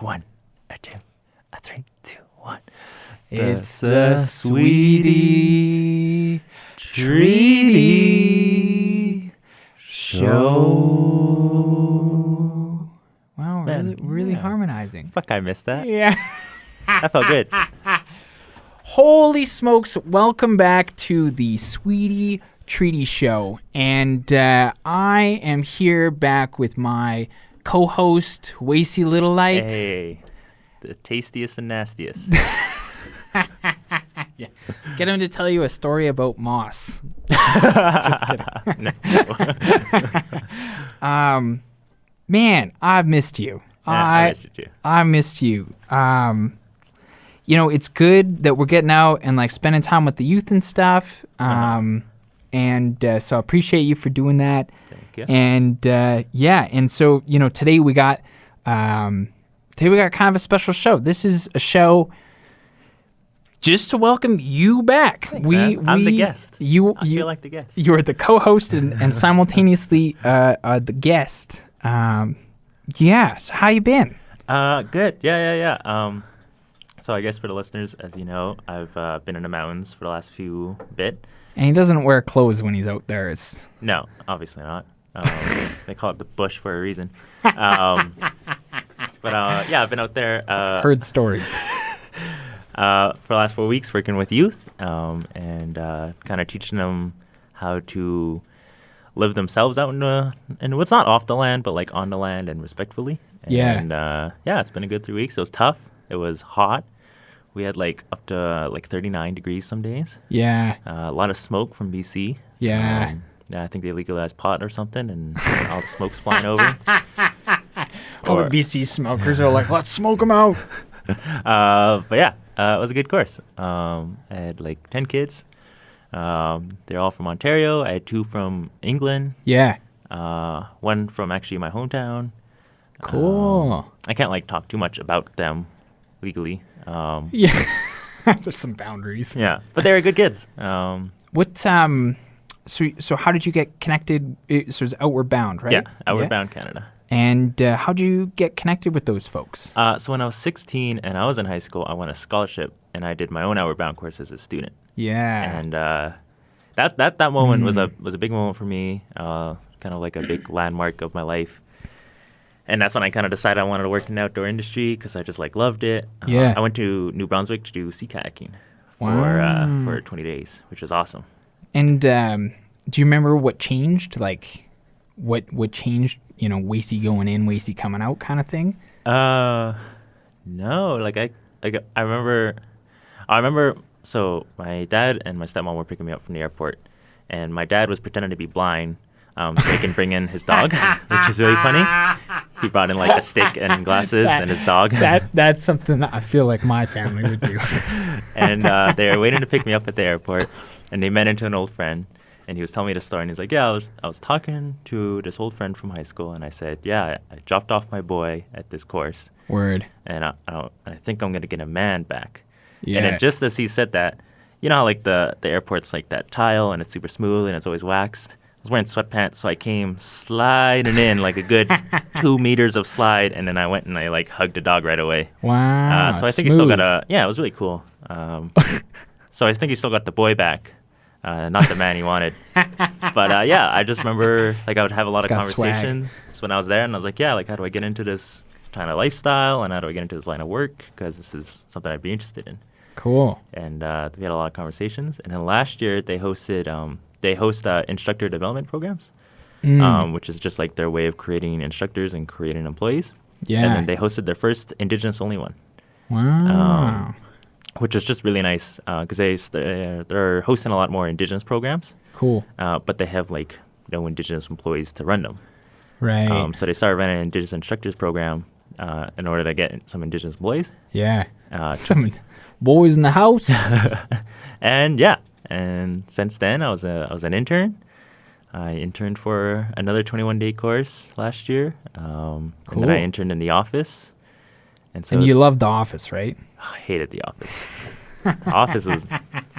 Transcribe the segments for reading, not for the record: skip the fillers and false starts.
1, a 2, a 3, 2, 1. It's the Sweety Treaty Show. Wow, Man, really yeah. harmonizing. Fuck, I missed that. Yeah. That felt good. Holy smokes, welcome back to the Sweety Treaty Show. And I am here back with my co-host, Wesley Little Lights. Hey, the tastiest and nastiest. Yeah. Get him to tell you a story about moss. Just kidding. No. Man, I've missed you. I missed you too. I missed you. You know, it's good that we're getting out and like spending time with the youth and stuff. And so I appreciate you for doing that. Thank you. And yeah, and so you know, today we got kind of a special show. This is a show just to welcome you back. Thanks, man. I'm the guest. I feel like the guest. You're the co-host and simultaneously the guest. Yeah. So how you been? Good. Yeah. So I guess for the listeners, as you know, I've been in the mountains for the last few bit. And he doesn't wear clothes when he's out there. No, obviously not. They call it the bush for a reason. But yeah, I've been out there. Heard stories. For the last 4 weeks working with youth and kind of teaching them how to live themselves out in what's not off the land, but like on the land and respectfully. And yeah, it's been a good 3 weeks. It was tough. It was hot. We had like up to like 39 degrees some days. Yeah. A lot of smoke from BC. Yeah. Yeah, I think they legalized pot or something, and all the smoke's flying over. All the BC smokers are like, let's smoke them out. But yeah, it was a good course. I had like 10 kids. They're all from Ontario. I had 2 from England. Yeah. 1 from actually my hometown. Cool. I can't like talk too much about them legally. Yeah. There's some boundaries. Yeah, but they were good kids. What so how did you get connected? So it's Outward Bound, right? Yeah, Outward Bound Canada. And how did you get connected with those folks? So when I was 16 and I was in high school, I won a scholarship and I did my own Outward Bound course as a student. Yeah. And that moment was a big moment for me, kind of like a big landmark of my life. And that's when I kind of decided I wanted to work in the outdoor industry because I just like loved it. Yeah. I went to New Brunswick to do sea kayaking for 20 days, which was awesome. And do you remember what changed? Like, what changed? You know, Wesley going in, Wesley coming out, kind of thing. No, like I remember. So my dad and my stepmom were picking me up from the airport, and my dad was pretending to be blind. So he can bring in his dog, which is really funny. He brought in like a stick and glasses and his dog. That's something that I feel like my family would do. And they were waiting to pick me up at the airport, and they met into an old friend, and he was telling me the story, and he's like, yeah, I was talking to this old friend from high school, and I said, yeah, I dropped off my boy at this course. Word. And I think I'm going to get a man back. Yeah. And then just as he said that, you know how like the airport's like that tile, and it's super smooth, and it's always waxed? I was wearing sweatpants, so I came sliding in like a good 2 meters of slide, and then I went and I like hugged the dog right away. Wow. So I think he still got it was really cool. So I think he still got the boy back, not the man he wanted. But yeah, I just remember like I would have a lot of conversations when I was there, and I was like, yeah, like how do I get into this kind of lifestyle, and how do I get into this line of work, because this is something I'd be interested in. Cool. And we had a lot of conversations, and then last year they host instructor development programs, which is just like their way of creating instructors and creating employees. Yeah. And then they hosted their first Indigenous-only one. Wow. Which was just really nice because they're hosting a lot more Indigenous programs. Cool. But they have like no Indigenous employees to run them. Right. So they started running an Indigenous instructors program in order to get some Indigenous employees. Yeah. Some boys in the house. And yeah. And since then, I was an intern. I interned for another 21-day course last year. Cool. And then I interned in the office. And you loved the office, right? I hated the office. The office was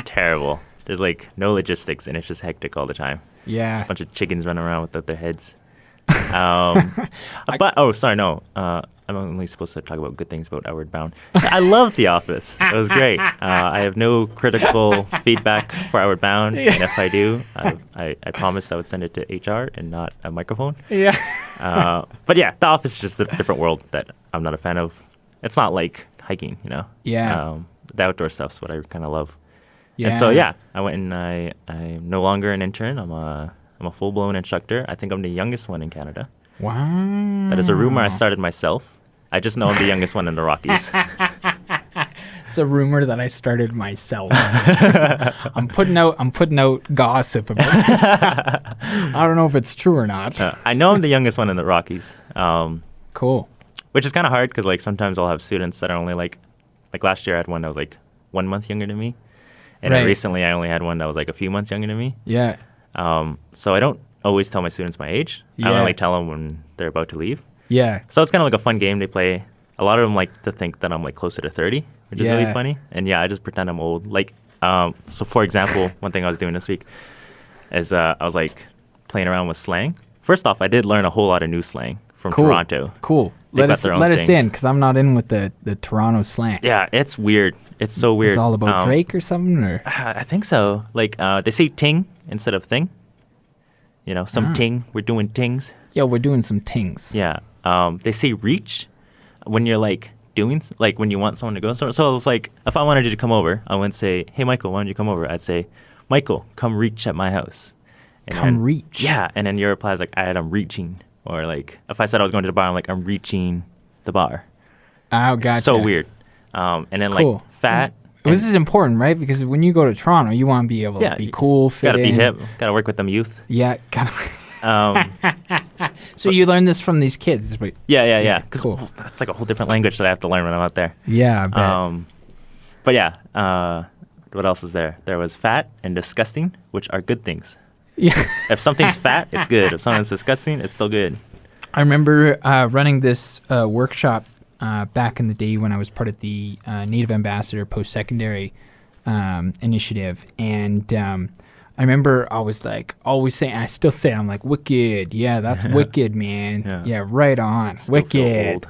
terrible. There's like no logistics, and it's just hectic all the time. Yeah. A bunch of chickens running around without their heads. I'm I'm only supposed to talk about good things about Outward Bound. I love The Office. It was great. I have no critical feedback for Outward Bound, and if I do, I promised I would send it to HR and not a microphone. Yeah. But yeah, The Office is just a different world that I'm not a fan of. It's not like hiking, you know. Yeah. The outdoor stuff's what I kind of love. Yeah. And so yeah, I went and I'm no longer an intern. I'm a full-blown instructor. I think I'm the youngest one in Canada. Wow. That is a rumor I started myself. I just know I'm the youngest one in the Rockies. It's a rumor that I started myself. I'm putting out gossip about this. I don't know if it's true or not. I know I'm the youngest one in the Rockies. Cool. Which is kind of hard because like sometimes I'll have students that are only like last year I had one that was like 1 month younger than me. And then recently I only had one that was like a few months younger than me. Yeah. So I don't always tell my students my age. Yeah. I only tell them when they're about to leave. Yeah. So it's kind of like a fun game they play. A lot of them like to think that I'm like closer to 30, which is really funny. And yeah, I just pretend I'm old. Like, so for example, one thing I was doing this week is I was like playing around with slang. First off, I did learn a whole lot of new slang from Toronto. Cool. Let us in because I'm not in with the Toronto slang. Yeah, it's weird. It's so weird. It's all about Drake or something? Or? I think so. Like they say ting instead of thing. You know, some ting. We're doing tings. Yeah, we're doing some tings. Yeah. They say reach when you're like doing, like when you want someone to go. So it's like if I wanted you to come over, I wouldn't say, hey, Michael, why don't you come over? I'd say, Michael, come reach at my house. And reach? Yeah. And then your reply is like, I'm reaching. Or like if I said I was going to the bar, I'm like, I'm reaching the bar. Oh, gotcha. So weird. And then like fat. This is important, right? Because when you go to Toronto, you want to be able to be cool, fit gotta in. Be hip. Gotta work with them youth. Yeah, so you learned this from these kids, right? Yeah. Because cool. That's like a whole different language that I have to learn when I'm out there. Yeah, I bet. But yeah, what else is there? There was fat and disgusting, which are good things. Yeah. If something's fat, it's good. If something's disgusting, it's still good. I remember running this workshop back in the day when I was part of the Native Ambassador Post-Secondary Initiative. And I remember I was like always saying, I still say, I'm like, wicked. Yeah, that's wicked, man. Yeah, right on. Still wicked.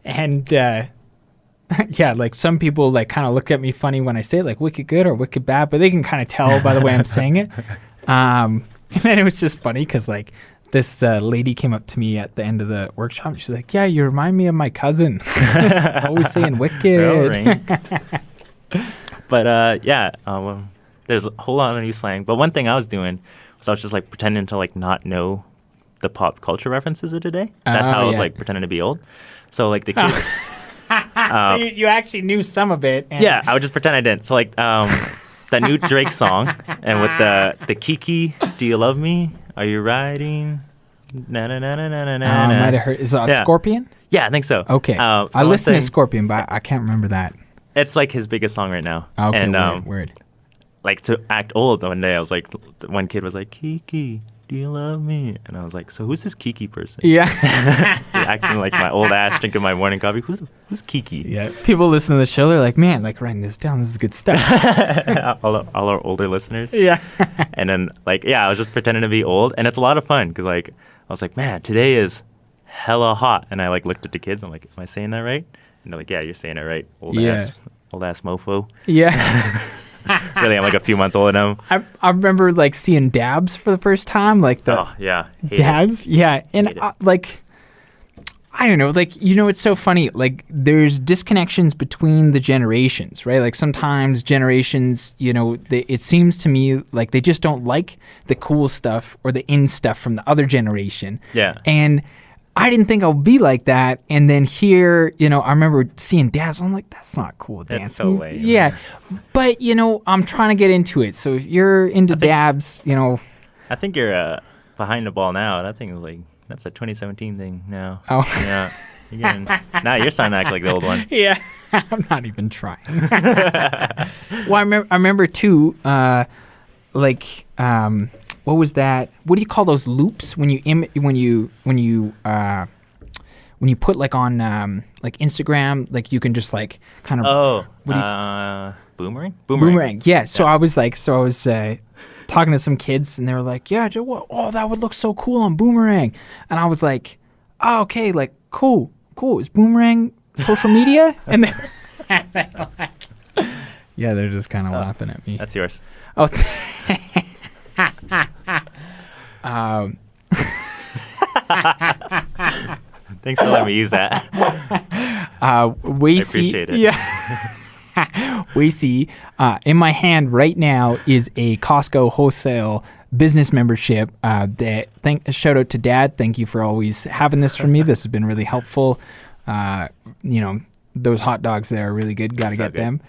And yeah, like some people like kind of look at me funny when I say it, like wicked good or wicked bad, but they can kind of tell by the way I'm saying it. And then it was just funny because like this lady came up to me at the end of the workshop. She's like, yeah, you remind me of my cousin. Always saying wicked. But yeah, there's a whole lot of new slang. But one thing I was doing was I was just like pretending to like not know the pop culture references of today. That's how I was like pretending to be old. So like the kids. So you actually knew some of it. Yeah, I would just pretend I didn't. So like that new Drake song and with the Kiki, do you love me? Are you riding? Na na na na na na. I might have heard. Is it Scorpion? Yeah, I think so. Okay. So I listened to Scorpion, but I can't remember that. It's like his biggest song right now. Okay, and, weird. Like to act old one day, I was like, one kid was like, Kiki, do you love me? And I was like, so who's this Kiki person? Yeah. Acting like my old ass drinking my morning coffee. Who's Kiki? Yeah. People listen to the show, they're like, man, like writing this down, this is good stuff. all our older listeners. Yeah. And then like, yeah, I was just pretending to be old. And it's a lot of fun because like, I was like, man, today is hella hot. And I like looked at the kids. I'm like, am I saying that right? And they're like, yeah, you're saying it right. Old ass mofo. Yeah. Really, I'm like a few months older than him. I remember like seeing dabs for the first time, like the dabs, and like I don't know, like it's so funny. Like there's disconnections between the generations, right? Like sometimes generations, it seems to me like they just don't like the cool stuff or the in stuff from the other generation. Yeah, and I didn't think I would be like that. And then here, I remember seeing dabs. I'm like, that's not cool dance. That's so lame. Yeah. But, I'm trying to get into it. So if you're into dabs, I think you're behind the ball now. And I think that's a 2017 thing now. Oh. Yeah. Now you're starting to act like the old one. Yeah. I'm not even trying. Well, I remember too, what was that? What do you call those loops when you put like on like Instagram, like you can just like kind of boomerang. Yeah. So I was talking to some kids and they were like, yeah, Joe, that would look so cool on boomerang. And I was like, oh, okay, like cool. cool. Is Boomerang social media? And they're yeah, they're just kind of laughing at me. That's yours. Oh, Thanks for letting me use that. WACEY, I appreciate it. Yeah. WACEY, in my hand right now is a Costco wholesale business membership. Shout out to Dad. Thank you for always having this for me. This has been really helpful. Those hot dogs there are really good. Got to get them.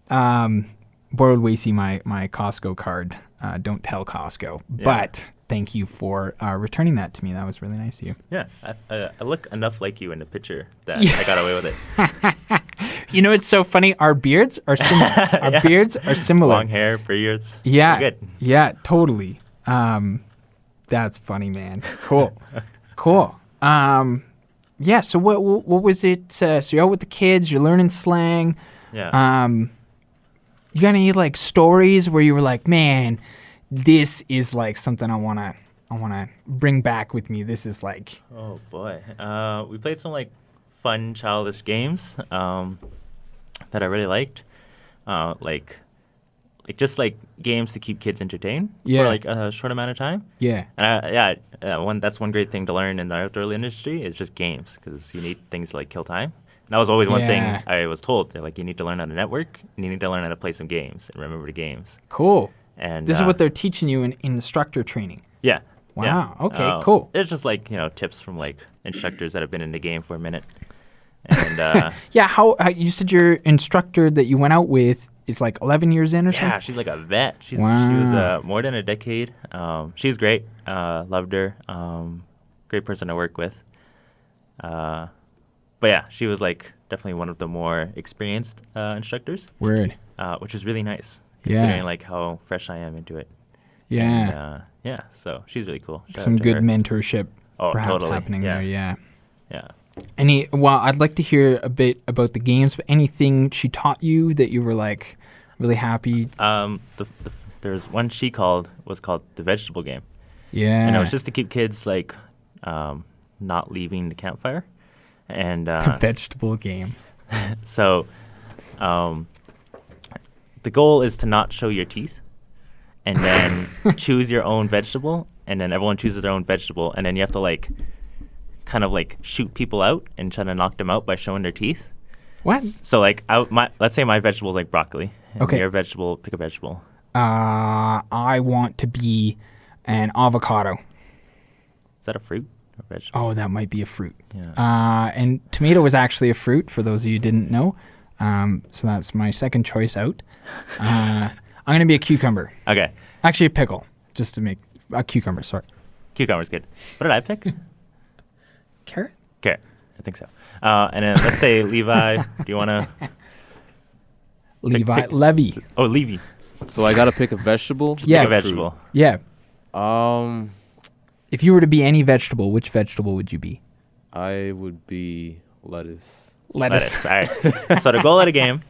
Borrowed WACEY my Costco card. Don't tell Costco. Yeah. But thank you for returning that to me. That was really nice of you. Yeah, I look enough like you in the picture that I got away with it. You know, it's so funny. Our beards are similar. Our beards are similar. Long hair, beards. Yeah. Good. Yeah, totally. That's funny, man. Cool. Cool. Yeah, so what was it? So you're out with the kids, you're learning slang. Yeah. You got any like stories where you were like, man, this is like something I wanna bring back with me. This is like, oh boy. We played some like fun childish games that I really liked. Like just like games to keep kids entertained for like a short amount of time. Yeah. And that's one great thing to learn in the outdoor industry is just games, because you need things to like kill time. And that was always one thing I was told. They're like, you need to learn how to network, and you need to learn how to play some games and remember the games. Cool. And this is what they're teaching you in instructor training. Yeah. Wow. Yeah. Okay. Cool. It's just like tips from like instructors that have been in the game for a minute. And yeah. How you said your instructor that you went out with is like 11 years in or something? Yeah, she's like a vet. She Wow. was more than a decade. She's great. Loved her. Great person to work with. But yeah, she was like definitely one of the more experienced instructors. Word. Which was really nice, Yeah. considering like how fresh I am into it. Yeah. And, yeah, so she's really cool. Shout Some out to good her. mentorship perhaps totally. happening there. Yeah. Yeah. Well, I'd like to hear a bit about the games, but anything she taught you that you were like really happy? There's one was called the vegetable game. Yeah. And it was just to keep kids like not leaving the campfire. And the vegetable game. So the goal is to not show your teeth, and then choose your own vegetable, and then everyone chooses their own vegetable, and then you have to like kind of like shoot people out and try to knock them out by showing their teeth. What? So like let's say my vegetable is like broccoli. And Okay. Your vegetable, pick a vegetable. I want to be an avocado. Is that a fruit or vegetable? Oh, that might be a fruit. Yeah. And tomato is actually a fruit, for those of you who didn't know. So that's my second choice out. I'm going to be a cucumber. Okay. Actually, a pickle, just to make a cucumber, sorry. Cucumber's good. What did I pick? Carrot? Carrot. I think so. And then let's say Levi. Do you want to? Levi. pick- Levy. Oh, Levi. So I gotta pick a vegetable. Yeah. Pick a vegetable. Yeah. Um, If you were to be any vegetable, which vegetable would you be? I would be lettuce. Lettuce. All right. So the goal of the game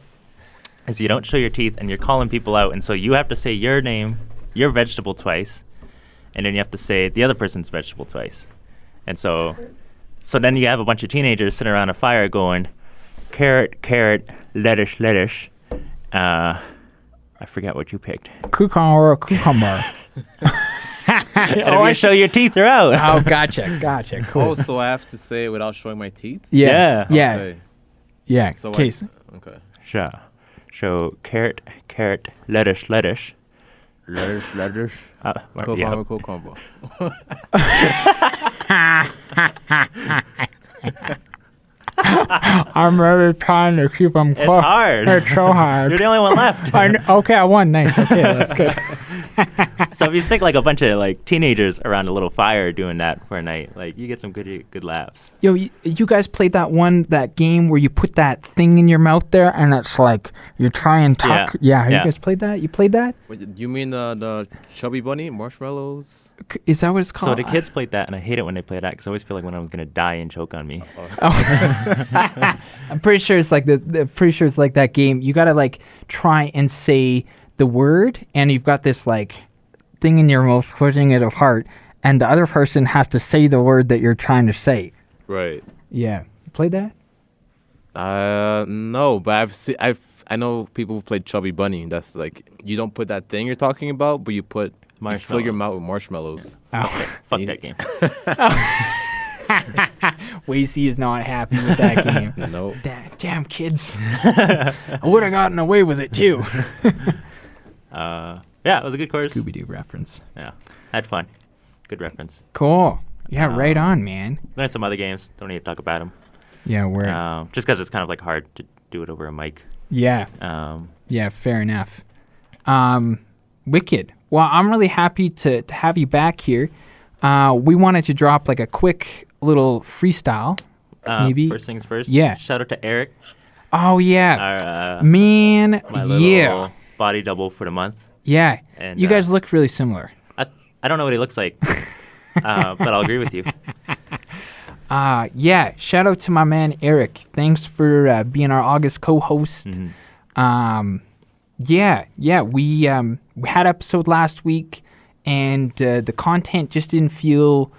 is you don't show your teeth, and you're calling people out, and so you have to say your name, your vegetable twice, and then you have to say the other person's vegetable twice. And so then you have a bunch of teenagers sitting around a fire going, carrot, carrot, lettuce, lettuce. I forget what you picked. Cucumber. And if you show your teeth, they're out. Oh, gotcha. Cool. Oh, so I have to say it without showing my teeth? Yeah. Okay. Yeah. So Case. Okay. Sure. So carrot, carrot, lettuce, lettuce. Lettuce. Yeah. Cucumber. I'm really trying to keep them It's hard. It's so hard. You're the only one left. Okay, I won. Nice. Okay, that's good. So if you stick like a bunch of like teenagers around a little fire doing that for a night, like you get some good laughs. Yo, you guys played that game where you put that thing in your mouth there, and it's like you're trying to talk. Yeah. You guys played that? You played that? Wait, you mean the chubby bunny marshmallows? Is that what it's called? So the kids played that, and I hate it when they play that because I always feel like one of them's gonna die and choke on me. I'm pretty sure it's like pretty sure it's like that game. You gotta like try and say the word, and you've got this like thing in your mouth pushing it apart, and the other person has to say the word that you're trying to say. Right. Yeah. You played that? No, but I know people who played Chubby Bunny. That's like you don't put that thing you're talking about, but you fill your mouth with marshmallows. Fuck that game. Wasey is not happy with that game. No. Damn kids. I would have gotten away with it too. Yeah, it was a good course. Scooby-Doo reference. Yeah, had fun. Good reference. Cool. Yeah, right on, man. There's some other games. Don't need to talk about them. Yeah, we're... just because it's kind of like hard to do it over a mic. Yeah. Yeah, fair enough. Wicked. Well, I'm really happy to have you back here. We wanted to drop like a quick little freestyle. Maybe. First things first. Yeah. Shout out to Eyarheh. Oh, yeah. Our, man, my little body double for the month. Yeah. And, you guys look really similar. I don't know what he looks like, but I'll agree with you. Yeah. Shout out to my man, Eyarheh. Thanks for being our August co-host. Mm-hmm. Yeah. We had episode last week, and the content just didn't feel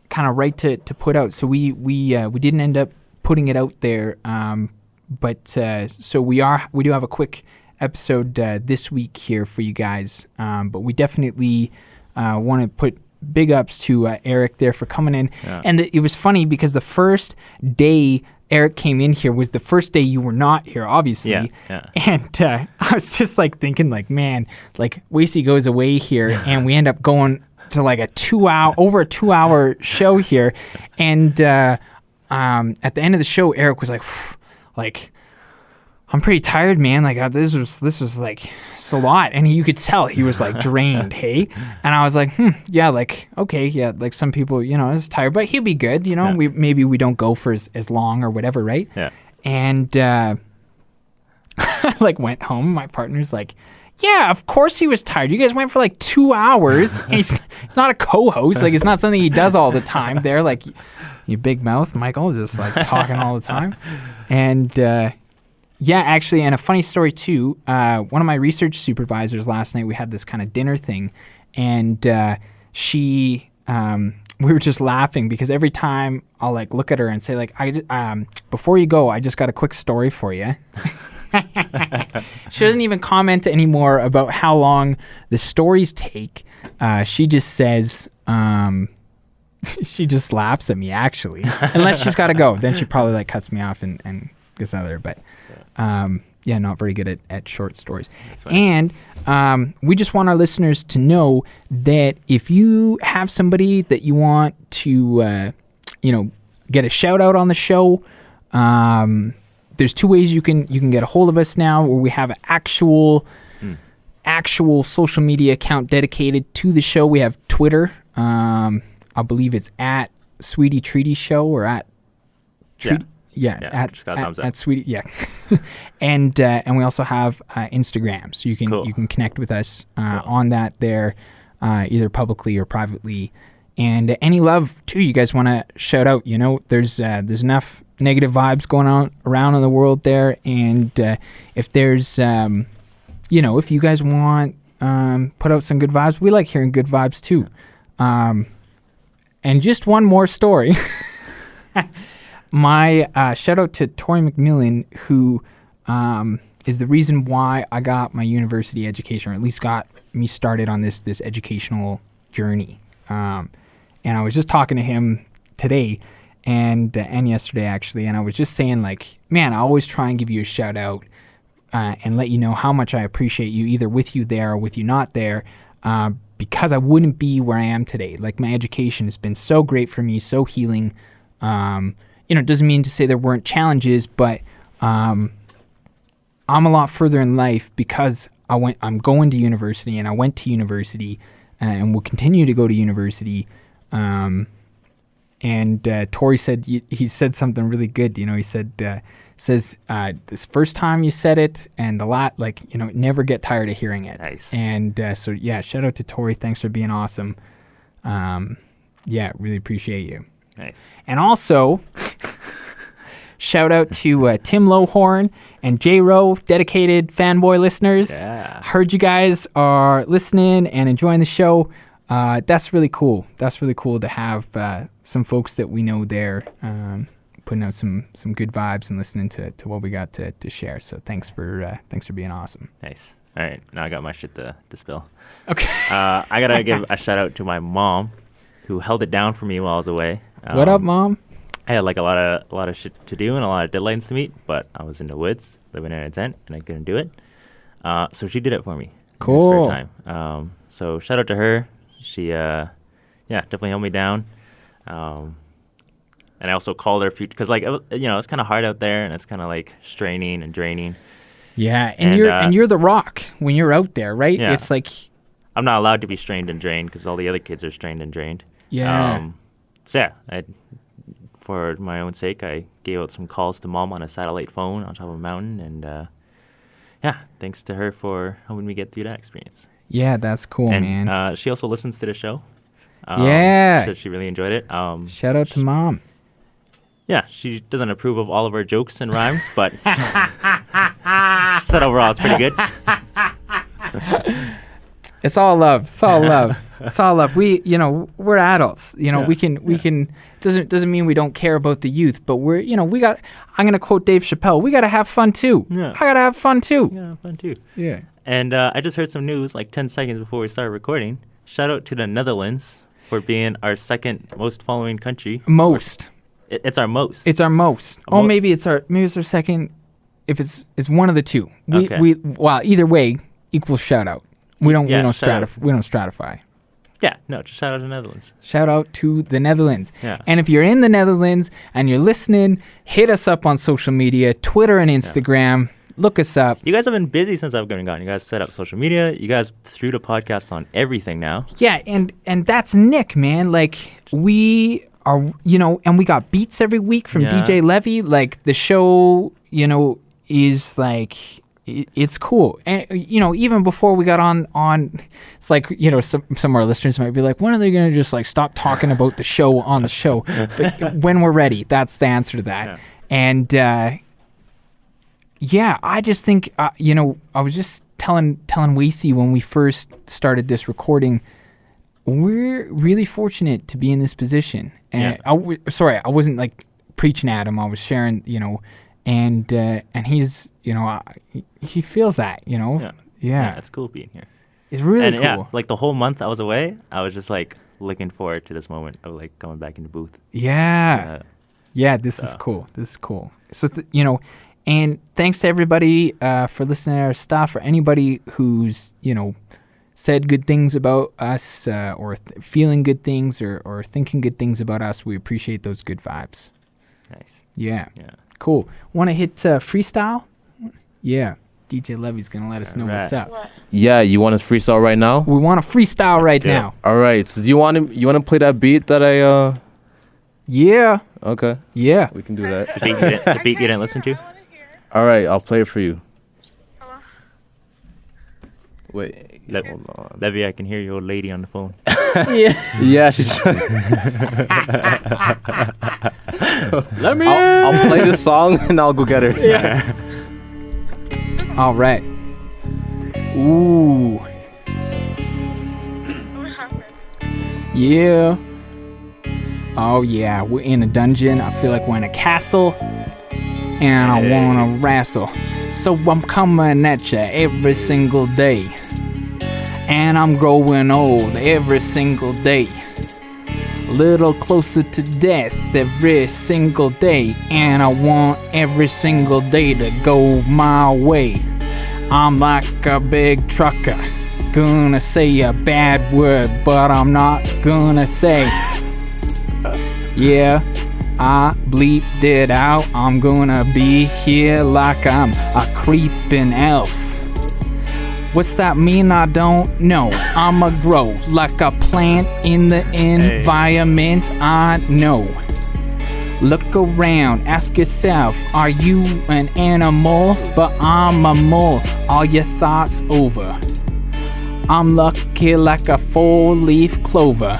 kind of right to put out. So we didn't end up putting it out there. But so we do have a quick episode this week here for you guys. But we definitely want to put big ups to Eyarheh there for coming in. Yeah. And it was funny because the first day Eyarheh came in here was the first day you were not here, obviously. Yeah. And I was just like thinking, like, man, like Wesley goes away here, and we end up going to like over a 2 hour show here. And at the end of the show, Eyarheh was like, I'm pretty tired, man. Like this is like it's a lot, and you could tell he was like drained. Hey, and I was like, yeah, like okay, yeah, like some people, is tired, but he'll be good. Yeah. Maybe we don't go for as long or whatever, right? Yeah. And I like went home. My partner's like, yeah, of course he was tired. You guys went for like 2 hours. And he's not a co-host. Like it's not something he does all the time. There, like you big mouth, Michael, just like talking all the time, and. Yeah, actually, and a funny story, too. One of my research supervisors last night, we had this kind of dinner thing, and we were just laughing because every time I'll, like, look at her and say, like, before you go, I just got a quick story for you. She doesn't even comment anymore about how long the stories take. She just says... she just laughs at me, actually. Unless she's got to go. Then she probably, like, cuts me off and gets out of there, but... yeah, not very good at short stories. And we just want our listeners to know that if you have somebody that you want to, get a shout out on the show, there's two ways you can get a hold of us now, where we have an actual social media account dedicated to the show. We have Twitter. I believe it's at Sweety Treaty Show or at Treaty. Yeah, at Sweety, yeah, and we also have Instagram, so you can connect with us on that there, either publicly or privately. And any love too, you guys want to shout out? There's enough negative vibes going on around in the world there, and if there's if you guys want put out some good vibes, we like hearing good vibes too. And just one more story. My shout out to Tori McMillan, who is the reason why I got my university education, or at least got me started on this educational journey. And I was just talking to him today and yesterday, actually, and I was just saying, like, man, I always try and give you a shout out and let you know how much I appreciate you, either with you there or with you not there, because I wouldn't be where I am today. Like, my education has been so great for me, so healing. It doesn't mean to say there weren't challenges, but I'm a lot further in life because I'm going to university, and I went to university, and will continue to go to university. And Tori said he said something really good. He said this first time you said it, and never get tired of hearing it. Nice. And so yeah, shout out to Tori. Thanks for being awesome. Yeah, really appreciate you. Nice. And also, shout out to Tim Lowhorn and J-Ro, dedicated fanboy listeners. Yeah. Heard you guys are listening and enjoying the show. That's really cool. That's really cool to have some folks that we know there putting out some good vibes and listening to what we got to share. So thanks for being awesome. Nice. All right, now I got my shit to spill. Okay. I gotta give a shout out to my mom, who held it down for me while I was away. What up, Mom? I had like a lot of shit to do and a lot of deadlines to meet, but I was in the woods living in a tent and I couldn't do it. So she did it for me. Cool. In her spare time. So shout out to her. She definitely held me down. And I also called her because like it's kind of hard out there and it's kind of like straining and draining. Yeah, and you're the rock when you're out there, right? Yeah. It's like I'm not allowed to be strained and drained because all the other kids are strained and drained. Yeah. For my own sake, I gave out some calls to Mom on a satellite phone on top of a mountain, and thanks to her for helping me get through that experience. Yeah, that's cool, and, man. She also listens to the show. So she really enjoyed it. Shout out to Mom. Yeah, she doesn't approve of all of our jokes and rhymes, but said overall it's pretty good. It's all love. It's all love. It's all love. We're adults. We can. Doesn't mean we don't care about the youth, but I'm gonna quote Dave Chappelle. We gotta have fun too. Yeah. I gotta have fun too. Yeah, fun too. Yeah. And I just heard some news like 10 seconds before we started recording. Shout out to the Netherlands for being our second most following country. Most. It's our most. It's our most. Maybe it's our second. If it's one of the two. Either way equals shout out. We don't stratify. Yeah, no, just shout out to the Netherlands. Shout out to the Netherlands. Yeah. And if you're in the Netherlands and you're listening, hit us up on social media, Twitter and Instagram. Yeah. Look us up. You guys have been busy since I've been gone. You guys set up social media. You guys threw the podcast on everything now. Yeah, and that's Nick, man. Like, we are, and we got beats every week from DJ Levi. Like, the show, is like... It's cool. And, even before we got on, it's like, some of our listeners might be like, when are they going to just like stop talking about the show on the show? But when we're ready, that's the answer to that. Yeah. And, I just think, I was just telling WACEY when we first started this recording, we're really fortunate to be in this position. And I wasn't like preaching at him. I was sharing, and he's, he feels that, Yeah, it's cool being here. It's really cool. Yeah, like the whole month I was away, I was just like looking forward to this moment of like coming back in the booth. Yeah. This is cool. So, and thanks to everybody for listening to our stuff, or anybody who's, said good things about us or feeling good things or thinking good things about us. We appreciate those good vibes. Nice. Yeah. Cool. Want to hit freestyle? Yeah. DJ Levy's going to let us know what's up. Yeah, you want to freestyle right now? We want to freestyle right now. All right. So do you want to play that beat that I Yeah. Okay. Yeah. We can do that. The beat you didn't listen to? All right, I'll play it for you. Hello? Wait. Hold on. Levy, I can hear your old lady on the phone. Yeah, she's Let me I'll play this song and I'll go get her. Yeah. All right. Ooh. What happened? Yeah. Oh yeah, we're in a dungeon. I feel like we're in a castle, and I wanna wrestle. So I'm coming at ya every single day, and I'm growing old every single day. A little closer to death every single day, and I want every single day to go my way. I'm like a big trucker, gonna say a bad word, but I'm not gonna say. Yeah, I bleeped it out. I'm gonna be here like I'm a creeping elf. What's that mean? I don't know. I'ma grow like a plant in the environment I know. Look around, ask yourself, are you an animal? But I'm a mole, all your thoughts over. I'm lucky like a 4-leaf clover.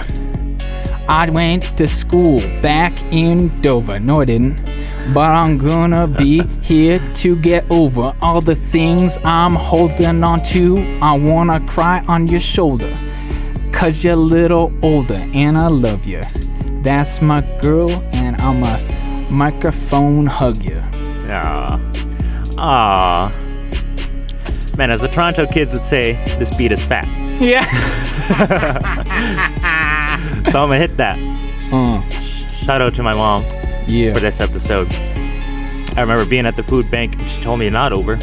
I went to school back in Dover. No, I didn't. But I'm gonna be here to get over all the things I'm holding on to. I wanna cry on your shoulder, 'cause you're a little older and I love you. That's my girl, and I'ma microphone hug you. Aw. Man, as the Toronto kids would say, this beat is fat. Yeah. So I'm gonna hit that. Shout out to my mom Yeah. for this episode. I remember being at the food bank and she told me not over.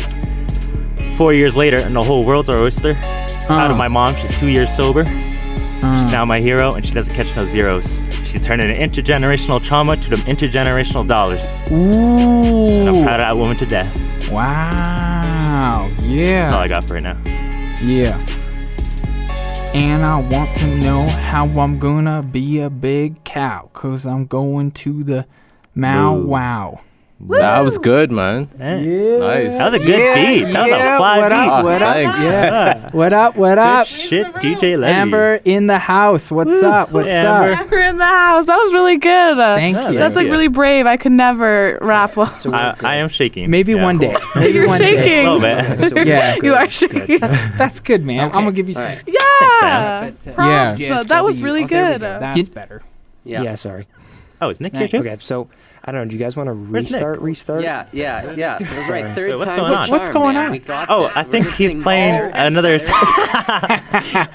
4 years later and the whole world's our oyster. Out of my mom, she's 2 years sober. She's now my hero and she doesn't catch no zeros. She's turning an intergenerational trauma to them intergenerational dollars. Ooh. And I'm proud of that woman to death. Wow. Yeah. That's all I got for right now. Yeah. And I want to know how I'm gonna be a big cow, 'cause I'm going to the Wow. That was good, man. Hey. Nice. That was a good beat. That was a fly what beat. Up, what up? Thanks. Yeah. What up? What Good up? shit, DJ Levi. Amber in the house. What's up? What's Amber. up? Amber in the house. That was really good. Thank you. That's like really brave. I could never rap well. I am shaking. Maybe Yeah. one day. Maybe You're one shaking. day. A little bit. Yeah. You are shaking. That's good, man. I'm gonna give you some. Yeah. man. Props. Yeah. That was really good. That's better. Yeah, sorry. Oh, is Nick Nice. here too? Okay, so I don't know. Do you guys want to Where's restart? Yeah. That's right. Third Wait, what's time's going the on? What's charm, going man. on? We got Oh, that. I think We're he's getting playing better. another.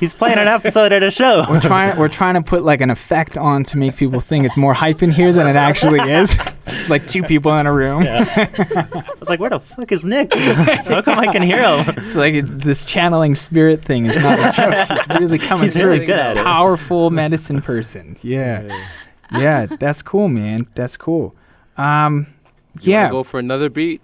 He's playing an episode of the show. We're trying to put like an effect on to make people think it's more hype in here than it actually is. Like two people in a room. Yeah. I was like, where the fuck is Nick? How come I can hear him? It's like this channeling spirit thing is not a joke. It's really coming He's through. really He's good a at it. powerful medicine person. Yeah. Yeah, that's cool, man. That's cool. You Yeah. wanna go for another beat?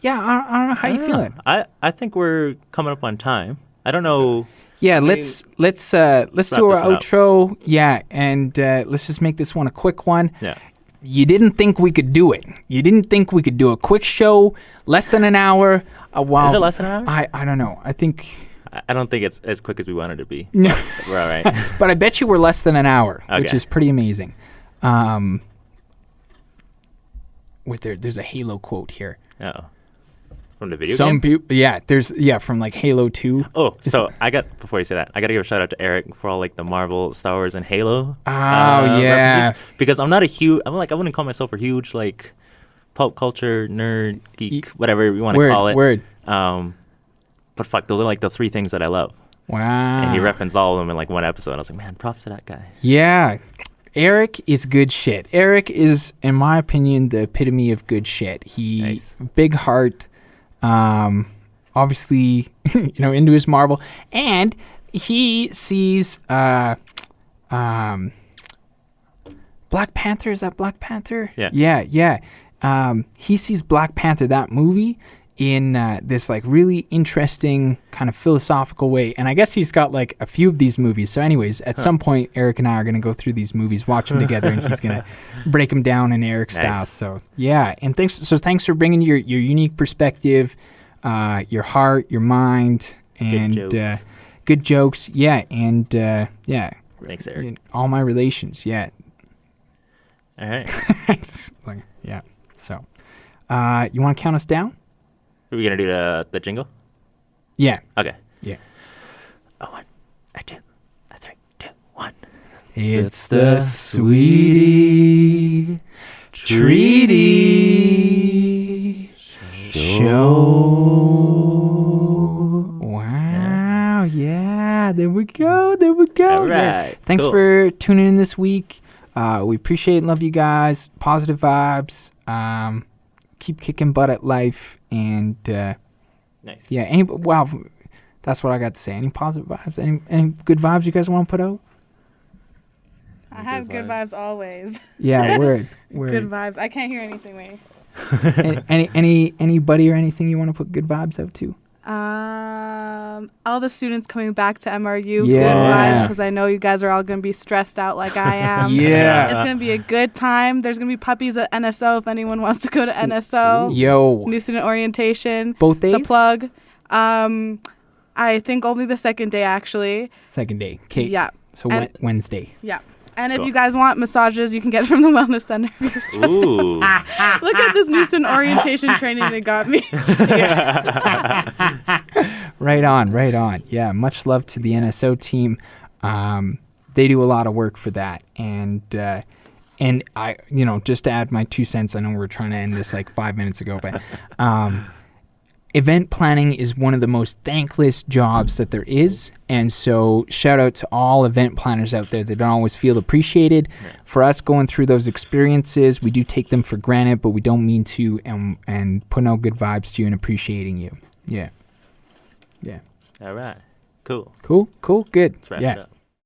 Yeah, I don't know how you feeling. I think we're coming up on time. I don't know. Yeah, let's do wrap our this one up. outro. Yeah, and let's just make this one a quick one. Yeah. You didn't think we could do it. You didn't think we could do a quick show, less than an hour. Well, Is it less than an hour? I don't know. I think, I don't think it's as quick as we wanted to be. No. But we're all right. but I bet you we're less than an hour, which Okay. is pretty amazing. There's a Halo quote here. Oh. From the video Some game? people, from like Halo 2. Oh, so before you say that, I got to give a shout out to Eric for all like the Marvel, Star Wars, and Halo. Yeah. references, because I'm not a huge, I wouldn't call myself a huge like pulp culture nerd, geek, whatever you want to call it. Word. But fuck, those are like the three things that I love. Wow. And he referenced all of them in like one episode. I was like, man, props to that guy. Yeah. Eric is good shit. Eric is, in my opinion, the epitome of good shit. He Nice. big heart, obviously, into his Marvel, and he sees Black Panther. Is that Black Panther? Yeah. Yeah. He sees Black Panther, that movie, in this like really interesting kind of philosophical way. And I guess he's got like a few of these movies. So anyways, at some point, Eric and I are going to go through these movies, watch them together, and he's going to break them down in Eric style. Nice. So yeah. And thanks for bringing your unique perspective, your heart, your mind, and jokes. good jokes. Yeah. And yeah. Thanks, Eric. In all my relations. Yeah. All right. Yeah. So you want to count us down? Are we going to do the jingle? Yeah. Okay. Yeah. A 1, a 2, a 3, 2, 1. It's the Sweety Treaty Show. Wow. Yeah. There we go. All Yeah. right. Thanks Cool. for tuning in this week. We appreciate and love you guys. Positive vibes. Keep kicking butt at life. And Nice. yeah. Wow. That's what I got to say. Any positive vibes? Any good vibes you guys want to put out? I have good vibes always. Yeah, word. Good vibes. I can't hear anything, wait. Anybody or anything you want to put good vibes out to? All the students coming back to MRU, Yeah. good vibes, because I know you guys are all going to be stressed out like I am. Yeah. It's going to be a good time. There's going to be puppies at NSO if anyone wants to go to NSO. Yo. New student orientation. Both days? The plug. I think only the second day, actually. Second day. Okay. Yeah. So And- Wednesday. Yeah. And if Cool. you guys want massages, you can get it from the wellness center. If you're stressed. Ooh. Look at this new student orientation training they got me. Right on. Yeah, much love to the NSO team. They do a lot of work for that. And And I, just to add my 2 cents, I know we're trying to end this like 5 minutes ago, but event planning is one of the most thankless jobs that there is. And so shout out to all event planners out there that don't always feel appreciated. For us going through those experiences, we do take them for granted, but we don't mean to, and putting out good vibes to you and appreciating you. Yeah. All right. Cool. Cool. Good. Let's wrap Yeah. it up.